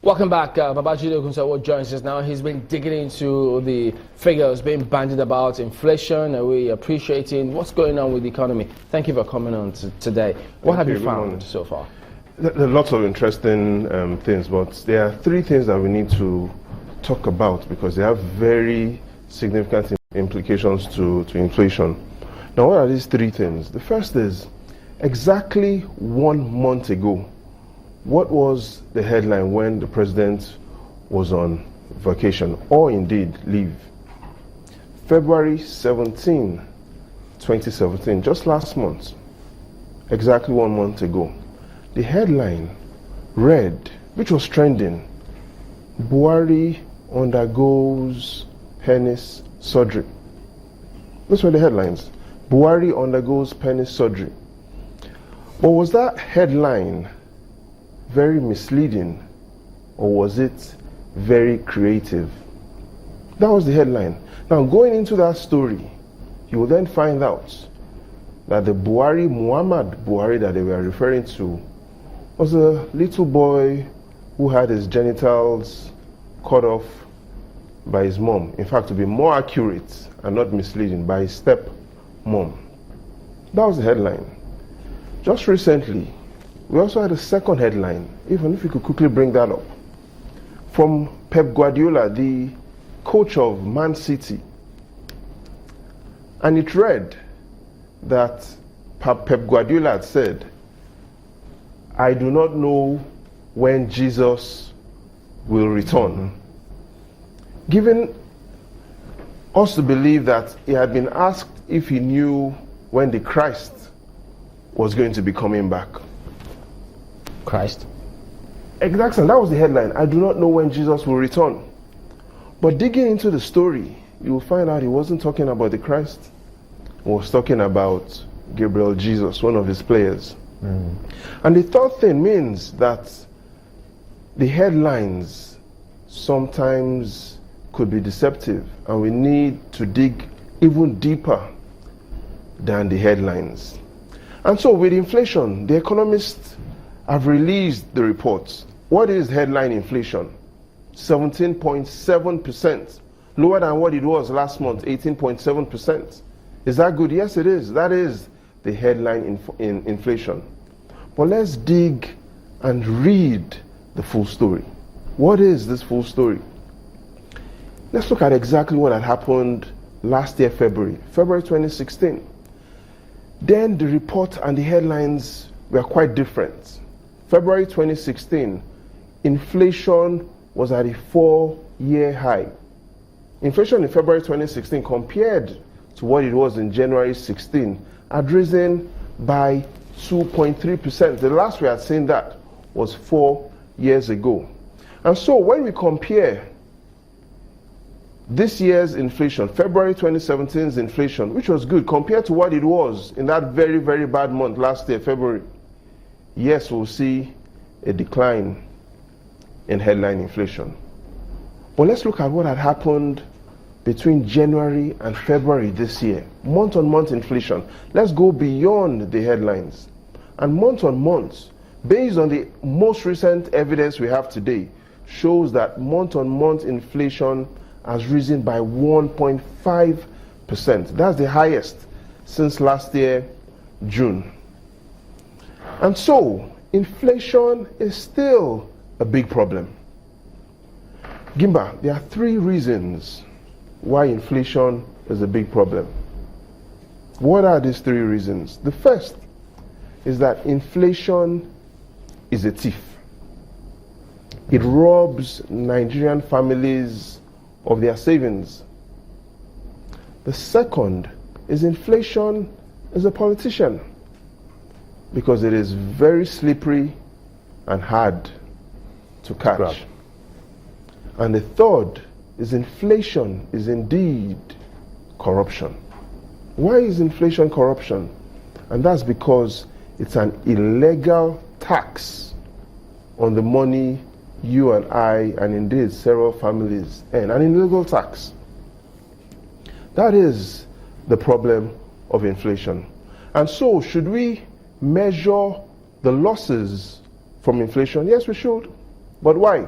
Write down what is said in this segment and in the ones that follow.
Welcome back. Babajide Ogunsanwo joins us now. He's been digging into the figures being bandied about, inflation, and we appreciating what's going on with the economy. Thank you for coming on today. What have you found so far? There are lots of interesting things, but there are three things that we need to talk about because they have very significant implications to inflation. Now, what are these three things? The first is exactly 1 month ago, what was the headline when the president was on vacation or indeed leave? February 17, 2017, just last month, exactly 1 month ago. The headline read, which was trending, Buhari undergoes penis surgery. Those were the headlines. Buhari undergoes penis surgery. But was that headline very misleading or was it very creative? That was the headline. Now, going into that story, you will then find out that the Buhari, Muhammad Buhari that they were referring to, was a little boy who had his genitals cut off by his mom. In fact, to be more accurate and not misleading, by his step mom. That was the headline. Just recently, we also had a second headline, even if you could quickly bring that up, from Pep Guardiola, the coach of Man City. And it read that Pep Guardiola had said, I do not know when Jesus will return. Giving us to believe that he had been asked if he knew when the Christ was going to be coming back. Christ? Exactly, that was the headline. I do not know when Jesus will return. But digging into the story, you will find out he wasn't talking about the Christ. He was talking about Gabriel Jesus, one of his players. And the third thing means that the headlines sometimes could be deceptive, and we need to dig even deeper than the headlines. And so with inflation, the economists have released the reports. What is headline inflation? 17.7%, lower than what it was last month, 18.7%. Is that good? Yes, it is. That is the headline in inflation. But let's dig and read the full story. What is this full story? Let's look at exactly what had happened last year, February 2016. Then the report and the headlines were quite different. February 2016, inflation was at a 4-year high. Inflation in February 2016 compared to what it was in January 16 had risen by 2.3%. The last we had seen that was 4 years ago. And so when we compare this year's inflation, February 2017's inflation, which was good compared to what it was in that very, very bad month last year, February, yes, we'll see a decline in headline inflation. But let's look at what had happened between January and February this year. Month-on-month inflation. Let's go beyond the headlines. And month-on-month, based on the most recent evidence we have today, shows that month-on-month inflation has risen by 1.5%. That's the highest since last year, June. And so, inflation is still a big problem. Gimba, there are three reasons why inflation is a big problem. What are these three reasons? The first is that inflation is a thief. It robs Nigerian families of their savings. The second is inflation is a politician because it is very slippery and hard to catch. Grab. And the third is inflation is indeed corruption. Why is inflation corruption? And that's because it's an illegal tax on the money you and I, and indeed several families, earn. An illegal tax. That is the problem of inflation. And so, should we measure the losses from inflation? Yes, we should. But why?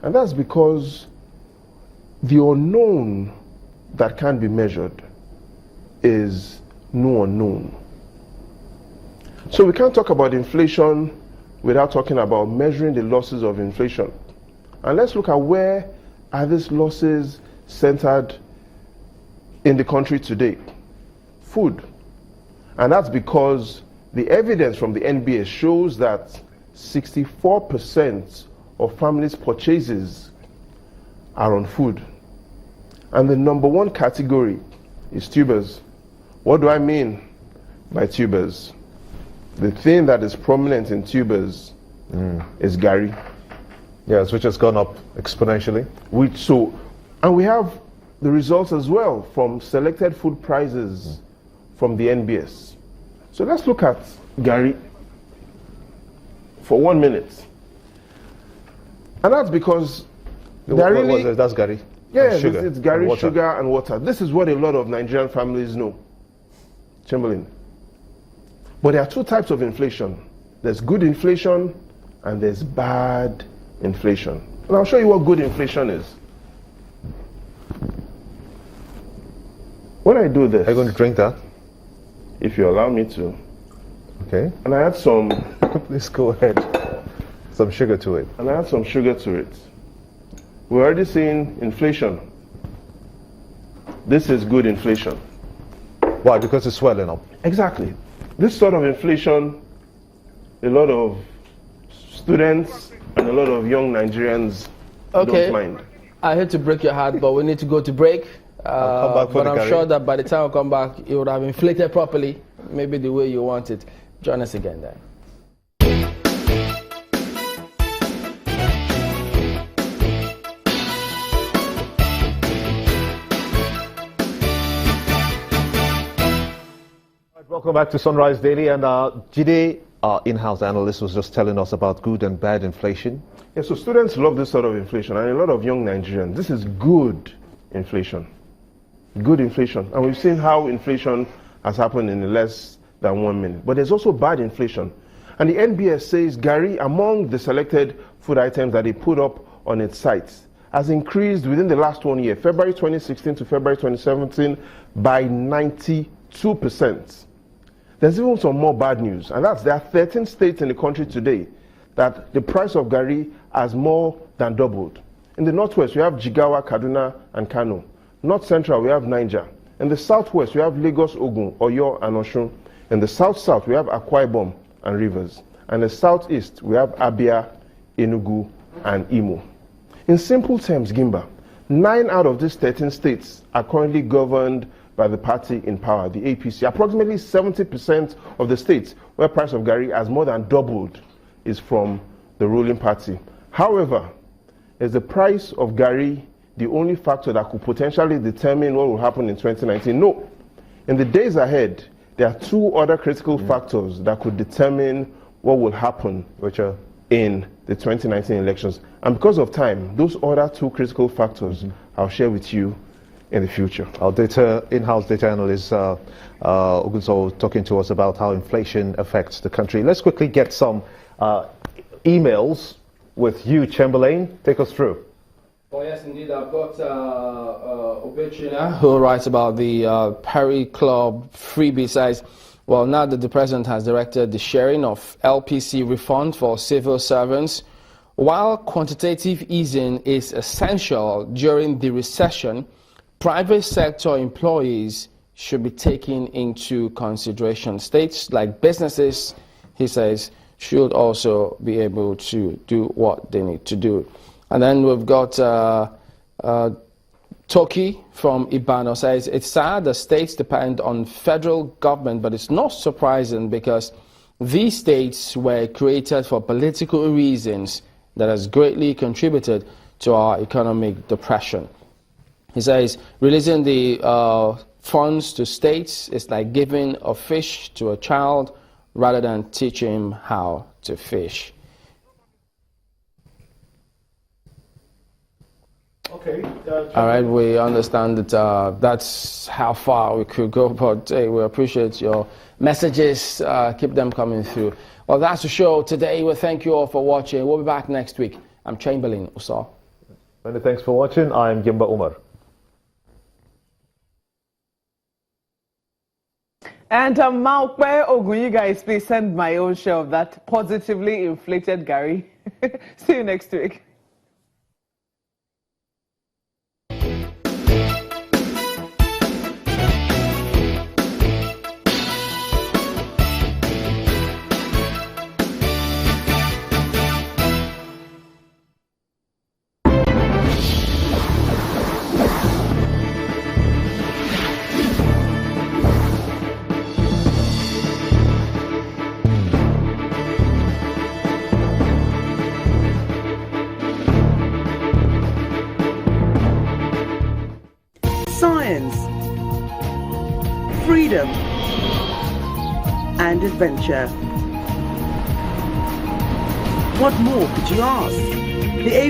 And that's because the unknown that can be measured is no unknown. So we can't talk about inflation without talking about measuring the losses of inflation. And let's look at where are these losses centered in the country today. Food. And that's because the evidence from the NBA shows that 64% of families' purchases are on food. And the number one category is tubers. What do I mean by tubers? The thing that is prominent in tubers is Gary. Yes, which has gone up exponentially. And we have the results as well from selected food prices from the NBS. So let's look at Gary for 1 minute. And that's because that's Gary. Yes, it's Gary, sugar and water. This is what a lot of Nigerian families know. Chamberlain. But there are two types of inflation. There's good inflation and there's bad inflation. And I'll show you what good inflation is. When I do this... Are you going to drink that? If you allow me to. Okay. And I add some... Please go ahead. Some sugar to it. And I add some sugar to it. We're already seeing inflation. This is good inflation. Why? Because it's swelling up. Exactly. This sort of inflation, a lot of students and a lot of young Nigerians don't mind. I hate to break your heart, but we need to go to break. But I'm sure that by the time I come back, it would have inflated properly, maybe the way you want it. Join us again then. Welcome back to Sunrise Daily, and Jide, our in-house analyst, was just telling us about good and bad inflation. Yeah, so students love this sort of inflation, and a lot of young Nigerians, this is good inflation. Good inflation. And we've seen how inflation has happened in less than 1 minute. But there's also bad inflation. And the NBS says Gary, among the selected food items that they put up on its sites, has increased within the last 1 year, February 2016 to February 2017, by 92%. There's even some more bad news, and that's there are 13 states in the country today that the price of Gari has more than doubled. In the northwest, we have Jigawa, Kaduna, and Kano. North central, we have Niger. In the southwest, we have Lagos, Ogun, Oyo, and Osun. In the south-south, we have Akwa Ibom and Rivers. And the southeast, we have Abia, Enugu, and Imo. In simple terms, Gimba, 9 out of these 13 states are currently governed by the party in power, the APC. Approximately 70% of the states where price of Gari has more than doubled is from the ruling party. However, is the price of Gari the only factor that could potentially determine what will happen in 2019? No. In the days ahead, there are 2 other critical factors that could determine what will happen in the 2019 elections. And because of time, those other 2 critical factors I'll share with you in the future. Our in-house data analyst, Ogunsanwo, talking to us about how inflation affects the country. Let's quickly get some emails with you, Chamberlain. Take us through. Well, yes, indeed. I've got Obechina, who writes about the Perry Club freebie. Says, well, now that the president has directed the sharing of LPC refund for civil servants, while quantitative easing is essential during the recession, private sector employees should be taken into consideration. States like businesses, he says, should also be able to do what they need to do. And then we've got Toki from Ibano says, it's sad the states depend on federal government, but it's not surprising because these states were created for political reasons that has greatly contributed to our economic depression. He says, releasing the funds to states is like giving a fish to a child rather than teaching him how to fish. Okay. All right, we understand that that's how far we could go, but hey, we appreciate your messages. Keep them coming through. Well, that's the show today. We thank you all for watching. We'll be back next week. I'm Chamberlain Uso. Many thanks for watching. I'm Gimba Umar. And Maokwe Ogun, you guys, please send my own share of that positively inflated Gary. See you next week. Science, freedom, and adventure. What more could you ask? The